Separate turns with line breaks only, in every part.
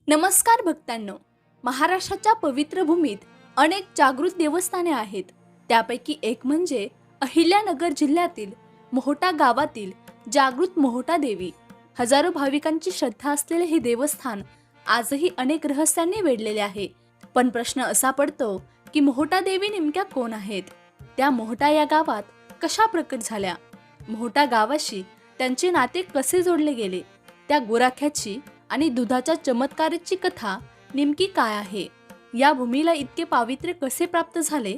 नमस्कार भक्तांनो. महाराष्ट्राच्या पवित्र भूमीत अनेक जागृत देवस्थाने आहेत. त्यापैकी एक म्हणजे अहिल्यानगर जिल्ह्यातील मोहोटा गावातील जागृत मोहोटा देवी. हजारो भाविकांची श्रद्धा असलेले हे देवस्थान आजही अनेक रहस्यांनी वेढलेले आहे. पण प्रश्न असा पडतो की मोहोटा देवी नेमक्या कोण आहेत? त्या मोहोटा या गावात कशा प्रकट झाल्या? मोहोटा गावाशी त्यांचे नाते कसे जोडले गेले? त्या गोराख्याची आणि दुधाच्या चमत्काराची कथा नेमकी काय आहे? या भूमीला इतके पावित्र्य कसे प्राप्त झाले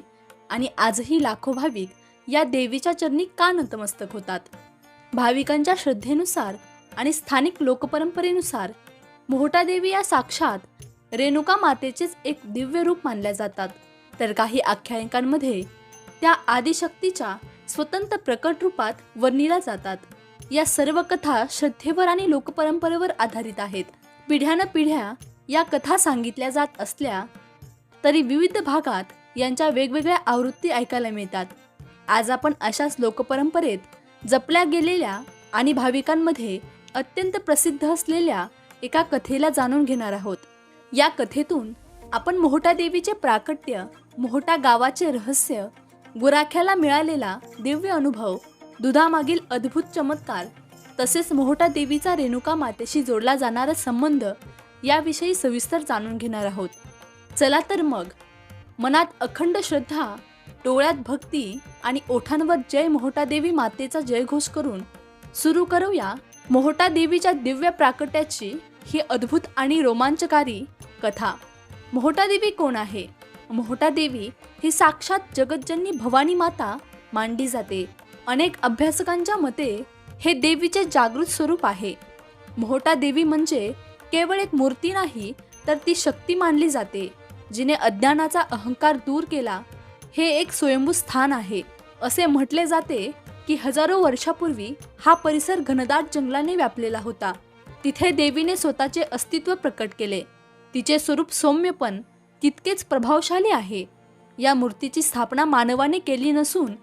आणि आजही लाखो भाविक या देवीच्या चरणी का नतमस्तक होतात? भाविकांच्या श्रद्धेनुसार आणि स्थानिक लोकपरंपरेनुसार मोहोटा देवी या साक्षात रेणुका मातेचेच एक दिव्य रूप मानल्या जातात. तर काही आख्यायिकांमध्ये त्या आदिशक्तीच्या स्वतंत्र प्रकट रूपात वर्णिल्या जातात. या सर्व कथा श्रद्धेवर आणि लोकपरंपरेवर आधारित आहेत. पिढ्यानपिढ्या या कथा सांगितल्या जात असल्या तरी विविध भागात यांच्या वेगवेगळ्या आवृत्ती ऐकायला मिळतात. आज आपण अशाच लोकपरंपरेत जपल्या गेलेल्या आणि भाविकांमध्ये अत्यंत प्रसिद्ध असलेल्या एका कथेला जाणून घेणार आहोत. या कथेतून आपण मोहोटा देवीचे प्राकट्य, मोहोटा गावाचे रहस्य, गुराख्याला मिळालेला दिव्य अनुभव, दुधामागील अद्भुत चमत्कार तसेच मोहोटा देवीचा रेणुका मातेशी जोडला जाणारा संबंध याविषयी सविस्तर जाणून घेणार आहोत. चला तर मग मनात अखंड श्रद्धा, डोळ्यात भक्ती आणि ओठांवर जय मोहोटा देवी मातेचा जयघोष करून सुरू करूया मोहोटा देवीच्या दिव्य प्राकट्याची ही अद्भुत आणि रोमांचकारी कथा. मोहोटा देवी कोण आहे? मोहोटा देवी ही साक्षात जगज्जननी भवानी माता मानली जाते. अनेक अभ्यासकांच्या मते हे देवीचे जागृत स्वरूप आहे. मोहोटा देवी म्हणजे केवळ एक मूर्ती नाही, तर ती शक्ती मानली जाते जिने अज्ञानाचा अहंकार दूर केला. हे एक स्वयंभू स्थान आहे. असे म्हटले जाते की हजारो वर्षापूर्वी हा परिसर घनदाट जंगलाने व्यापलेला होता. तिथे देवीने स्वतःचे अस्तित्व प्रकट केले. तिचे स्वरूप सौम्य पण तितकेच प्रभावशाली आहे. या मूर्तीची स्थापना मानवाने केली नसून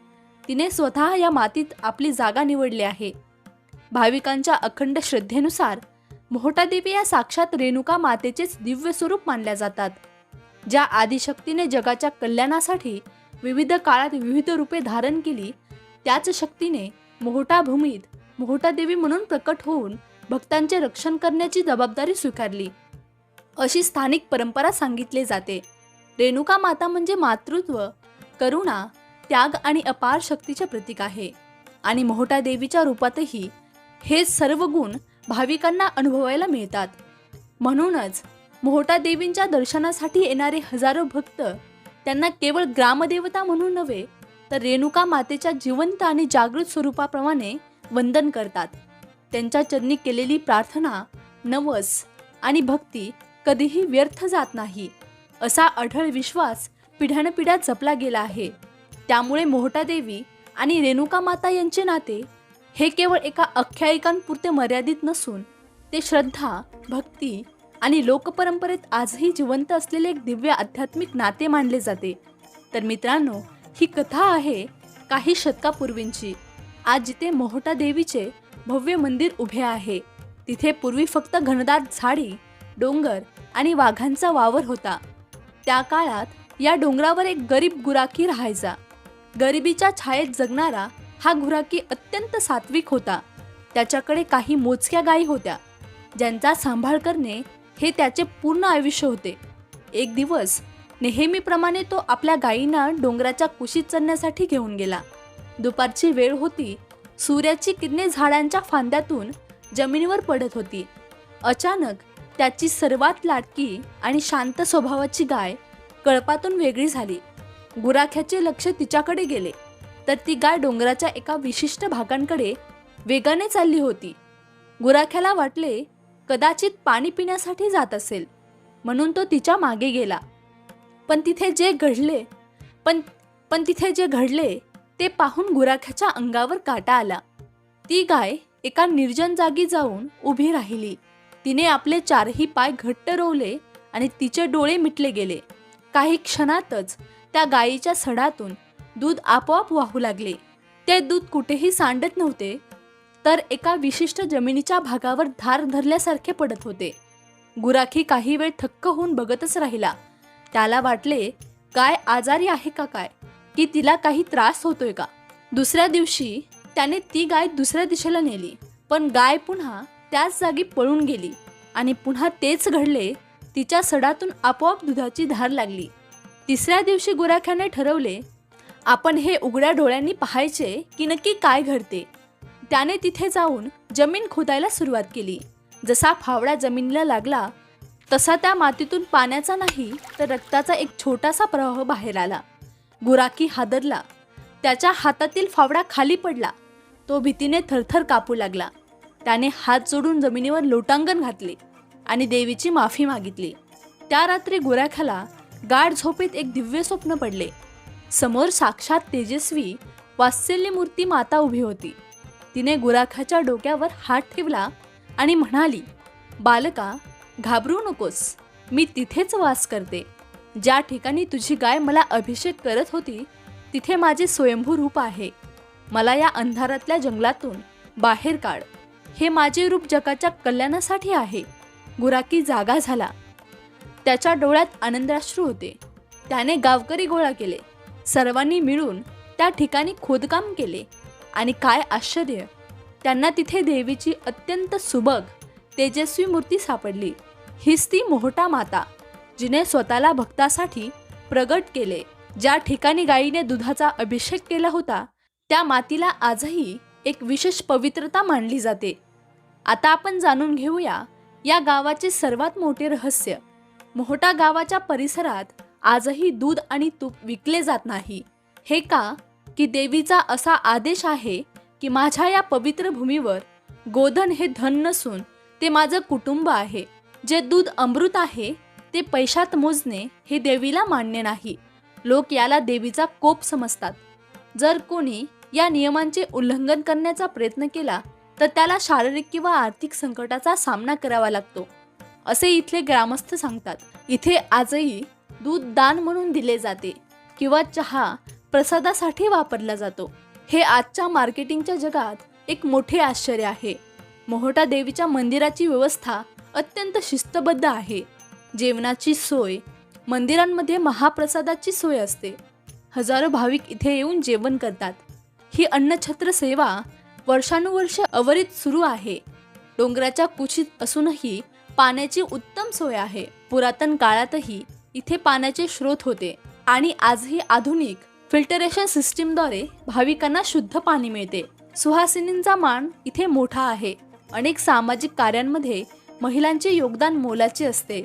तिने स्वतः या मातीत आपली जागा निवडली आहे. भाविकांच्या अखंड श्रद्धेनुसार मोहोटा देवी या साक्षात रेणुका मातेचेच दिव्य स्वरूप मानल्या जातात. ज्या आदिशक्तीने जगाच्या कल्याणासाठी विविध काळात विविध रूपे धारण केली, त्याच शक्तीने मोहोटा भूमीत मोहोटा देवी म्हणून प्रकट होऊन भक्तांचे रक्षण करण्याची जबाबदारी स्वीकारली, अशी स्थानिक परंपरा सांगितली जाते. रेणुका माता म्हणजे मातृत्व, करुणा, त्याग आणि अपार शक्तीचे प्रतीक आहे. आणि मोहोटा देवीच्या रूपातही हे सर्व गुण भाविकांना अनुभवायला मिळतात. म्हणूनच मोहोटा देवींच्या दर्शनासाठी येणारे हजारो भक्त त्यांना केवळ ग्रामदेवता म्हणून नव्हे, तर रेणुका मातेच्या जिवंत आणि जागृत स्वरूपाप्रमाणे वंदन करतात. त्यांच्या चरणी केलेली प्रार्थना, नवस आणि भक्ती कधीही व्यर्थ जात नाही, असा अढळ विश्वास पिढ्यानपिढ्या जपला गेला आहे. त्यामुळे मोहोटा देवी आणि रेणुका माता यांचे नाते हे केवळ एका आख्यायिकांपुरते मर्यादित नसून ते श्रद्धा, भक्ती आणि लोकपरंपरेत आजही जिवंत असलेले एक दिव्य आध्यात्मिक नाते मानले जाते. तर मित्रांनो, ही कथा आहे काही शतकापूर्वींची. आज जिथे मोहोटा देवीचे भव्य मंदिर उभे आहे, तिथे पूर्वी फक्त घनदाट झाडी, डोंगर आणि वाघांचा वावर होता. त्या काळात या डोंगरावर एक गरीब गुराखी राहायचा. गरिबीच्या छायेत जगणारा हा गुराखी अत्यंत सात्विक होता. त्याच्याकडे काही मोजक्या गायी होत्या, ज्यांचा सांभाळ करणे हे त्याचे पूर्ण आयुष्य होते. एक दिवस नेहमीप्रमाणे तो आपल्या गायींना डोंगराच्या कुशीत चरण्यासाठी घेऊन गेला. दुपारची वेळ होती. सूर्याची किरणे झाडांच्या फांद्यातून जमिनीवर पडत होती. अचानक त्याची सर्वात लाडकी आणि शांत स्वभावाची गाय कळपातून वेगळी झाली. गुराख्याचे लक्ष तिच्याकडे गेले तर ती गाय डोंगराच्या एका विशिष्ट भागांकडे वेगाने चालली होती. गुराख्याला वाटले कदाचित पाणी पिण्यासाठी जात असेल, म्हणून तो तिच्या मागे गेला. पण तिथे जे घडले ते पाहून गुराख्याच्या अंगावर काटा आला. ती गाय एका निर्जन जागी जाऊन उभी राहिली. तिने आपले चारही पाय घट्ट रोवले आणि तिचे डोळे मिटले गेले. काही क्षणातच त्या गायीच्या सडातून दूध आपोआप वाहू लागले. ते दूध कुठेही सांडत नव्हते, तर एका विशिष्ट जमिनीच्या भागावर धार धरल्यासारखे पडत होते. गुराखी काही वेळ थक्क होऊन बघतच राहिला. त्याला वाटले गाय आजारी आहे का काय, की तिला काही त्रास होतोय का. दुसऱ्या दिवशी त्याने ती गाय दुसऱ्या दिशेला नेली, पण गाय पुन्हा त्याच जागी पळून गेली आणि पुन्हा तेच घडले. तिच्या सडातून आपोआप दुधाची धार लागली. तिसऱ्या दिवशी गुराख्याने ठरवले आपण हे उघड्या डोळ्यांनी पाहायचे की नक्की काय घडते. त्याने तिथे जाऊन जमीन खोदायला सुरुवात केली. जसा फावडा जमिनीला लागला तसा त्या मातीतून पाण्याचा नाही तर रक्ताचा एक छोटासा प्रवाह बाहेर आला. गुराखी हादरला. त्याच्या हातातील फावडा खाली पडला. तो भीतीने थरथर कापू लागला. त्याने हात जोडून जमिनीवर लोटांगण घातले आणि देवीची माफी मागितली. त्या रात्री गुराख्याला गाढ झोपेत एक दिव्य स्वप्न पडले. समोर साक्षात तेजस्वी वात्सल्यमूर्ती माता उभी होती. तिने गुराख्याच्या डोक्यावर हात ठेवला आणि म्हणाली, बालका, घाबरू नकोस, मी तिथेच वास करते. ज्या ठिकाणी तुझी गाय मला अभिषेक करत होती तिथे माझे स्वयंभू रूप आहे. मला या अंधारातल्या जंगलातून बाहेर काढ. हे माझे रूप जगाच्या कल्याणासाठी आहे. गुराखी जागा झाला. त्याच्या डोळ्यात आनंदाश्रू होते. त्याने गावकरी गोळा केले. सर्वांनी मिळून त्या ठिकाणी खोदकाम केले आणि काय आश्चर्य, त्यांना तिथे देवीची अत्यंत सुबक तेजस्वी मूर्ती सापडली. हीच ती मोहटा माता, जिने स्वतःला भक्तासाठी प्रगट केले. ज्या ठिकाणी गायीने दुधाचा अभिषेक केला होता त्या मातीला आजही एक विशेष पवित्रता मानली जाते. आता आपण जाणून घेऊया या गावाचे सर्वात मोठे रहस्य. मोहटा गावाच्या परिसरात आजही दूध आणि तूप विकले जात नाही. हे का, की देवीचा असा आदेश आहे की माझ्या या पवित्र भूमीवर गोधन हे धन नसून ते माझं कुटुंब आहे. जे दूध अमृत आहे ते पैशात मोजणे हे देवीला मान्य नाही. लोक याला देवीचा कोप समजतात. जर कोणी या नियमांचे उल्लंघन करण्याचा प्रयत्न केला तर त्याला शारीरिक किंवा आर्थिक संकटाचा सामना करावा लागतो, असे इथले ग्रामस्थ सांगतात. इथे आजही दूध दान म्हणून दिले जाते किंवा चहा प्रसादासाठी वापरला जातो. हे आजच्या मार्केटिंगच्या जगात एक मोठे आश्चर्य आहे. मोहटा देवीच्या मंदिराची व्यवस्था अत्यंत शिस्तबद्ध आहे. जेवणाची सोय, मंदिरांमध्ये महाप्रसादाची सोय असते. हजारो भाविक इथे येऊन जेवण करतात. ही अन्नछत्र सेवा वर्षानुवर्ष अविरत सुरू आहे. डोंगराच्या कुशीत असूनही पाण्याची उत्तम सोय आहे. पुरातन काळातही इथे पाण्याचे स्रोत होते आणि आजही आधुनिक फिल्टरेशन सिस्टीमद्वारे भाविकांना शुद्ध पाणी मिळते. सुहासिनींचा मान इथे मोठा आहे. अनेक सामाजिक कार्यांमध्ये महिलांचे योगदान मोलाचे असते.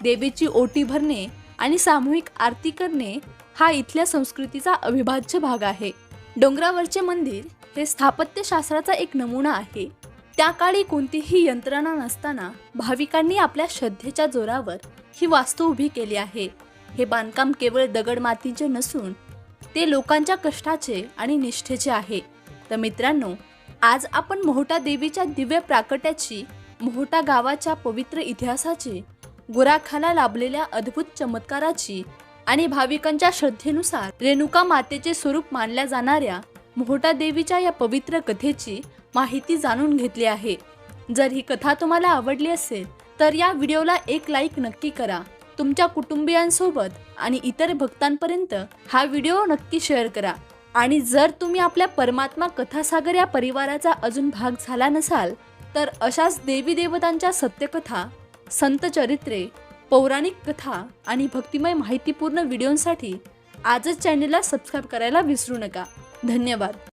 देवीची ओटी भरणे आणि सामूहिक आरती करणे हा इथल्या संस्कृतीचा अविभाज्य भाग आहे. डोंगरावरचे मंदिर हे स्थापत्यशास्त्राचा एक नमुना आहे. त्या काळी कोणतीही यंत्रणा नसताना भाविकांनी आपल्या श्रद्धेच्या जोरावर ही वास्तू उभी केली आहे. हे बांधकाम केवळ दगड मातीचे नसून ते लोकांच्या कष्टाचे आणि निष्ठेचे आहे. तर मित्रांनो, आज आपण मोहटा देवीच्या दिव्य प्राकट्याची, मोहटा गावाच्या पवित्र इतिहासाची, गुराख्याला लाभलेल्या अद्भुत चमत्काराची आणि भाविकांच्या श्रद्धेनुसार रेणुका मातेचे स्वरूप मानल्या जाणाऱ्या मोहटा देवीच्या या पवित्र कथेची माहिती जाणून घेतली आहे. जर ही कथा तुम्हाला आवडली असेल तर या व्हिडिओला एक लाईक नक्की करा. तुमच्या कुटुंबियांसोबत आणि इतर भक्तांपर्यंत हा व्हिडिओ नक्की शेअर करा. आणि जर तुम्ही आपल्या परमात्मा कथासागर या परिवाराचा अजून भाग झाला नसाल तर अशाच देवी देवतांच्या सत्यकथा, संत चरित्रे, पौराणिक कथा आणि भक्तिमय माहितीपूर्ण व्हिडिओंसाठी आजच चॅनलला सबस्क्राईब करायला विसरू नका. धन्यवाद.